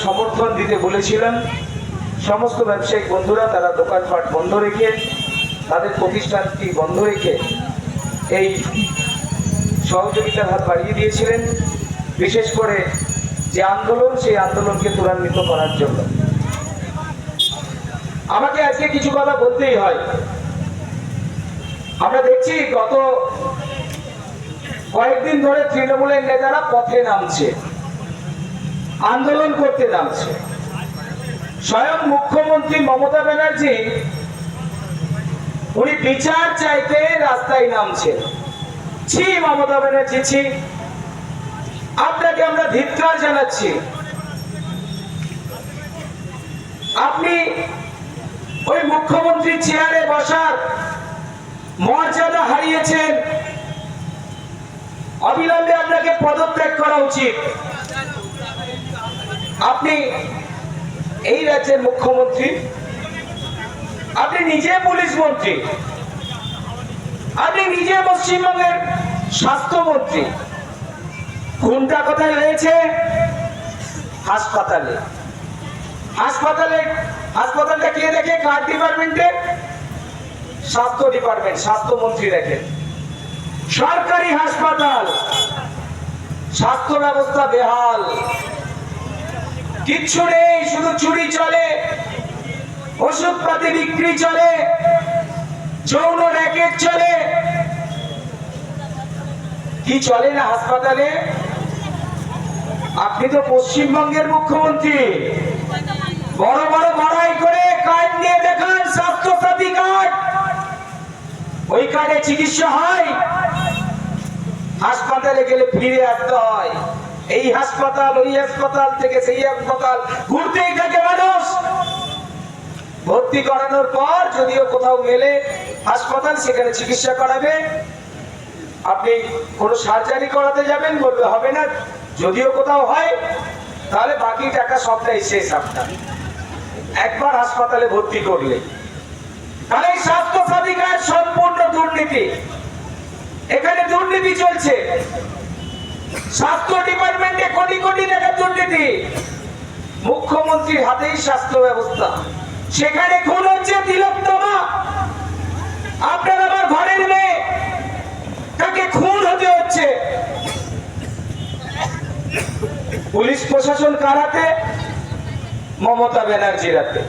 সমর্থন দিতে বলেছিলেন। সমস্ত ব্যবসায়িক বন্ধুরা তারা দোকানপাট বন্ধ রেখে, তাদের প্রতিষ্ঠানটি বন্ধ রেখে এই সহযোগিতার হাত বাড়িয়ে দিয়েছিলেন, বিশেষ করে যে আন্দোলন, সেই আন্দোলনকে ত্বরান্বিত করার জন্য। আমাকে আজকে কিছু কথা বলতেই হয়। আমরা দেখছি গত কয়েকদিন ধরে তৃণমূলের নেতারা পথে নামছে, আন্দোলন করতে নামছে। স্বয়ং মুখ্যমন্ত্রী মমতা ব্যানার্জি উনি বিচার চাইতে রাস্তায় নামছে। ছি মমতা ব্যানার্জি, ছি, আপনাকে আমরা ধিক্কার জানাচ্ছি। আপনি ওই মুখ্যমন্ত্রী চেয়ারে বসার মর্যাদা হারিয়েছেন, অবিলম্বে আপনাকে পদত্যাগ করা উচিত। আপনি এই রাজ্যের মুখ্যমন্ত্রী, আপনি নিজে পুলিশ মন্ত্রী, আপনি নিজে পশ্চিমবঙ্গের স্বাস্থ্যমন্ত্রী। খুনটা কোথায় হয়েছে? হাসপাতালে। হাসপাতালটা কে দেখে? কার ডিপার্টমেন্টে? স্বাস্থ্য ডিপার্টমেন্ট, স্বাস্থ্যমন্ত্রী দেখেন। সরকারি হাসপাতাল, স্বাস্থ্য ব্যবস্থা বেহাল, কিচ্ছু নেই, শুধু চুরি চলে, ওষুধপাতি বিক্রি চলে, যৌন র্যাকেট চলে। কি চলে না হাসপাতালে? আপনি তো পশ্চিমবঙ্গের মুখ্যমন্ত্রী, বড় বড় বড়াই করে কার্ড নিয়ে দেখান, স্বাস্থ্য সাথী কার্ড। ওই কার্ডে চিকিৎসা হয়, হাসপাতালে গেলে ফিরে আসতে হয়। এই হাসপাতাল, ওই হাসপাতাল থেকে সেই হাসপাতাল ঘুরতেই থাকে মানুষ। ভর্তি করানোর পর যদিও কোথাও মেলে হাসপাতাল, সেখানে চিকিৎসা করাবে। আপনি কোনো সার্জারি করাতে যাবেন, বলবে হবে না। যদিও কোথাও হয়, তাহলে বাকি টাকা সবটাই শেষ আপনার একবার হাসপাতালে ভর্তি করলে। তাহলে এই স্বাস্থ্য সাথী কার্ড সম্পূর্ণ দুর্নীতি। এখানে দুর্নীতি চলছে, স্বাস্থ্য ডিপার্টমেন্টে কোটি কোটি টাকার দুর্নীতি। মুখ্যমন্ত্রীর হাতেই স্বাস্থ্য ব্যবস্থা, সেখানে খুন হচ্ছে তিলোত্তমা। আপনার আমার ঘরের মেয়ে, তাকে খুন হতে হচ্ছে। পুলিশ প্রশাসন কার হাতে? মমতা ব্যানার্জির হাতে।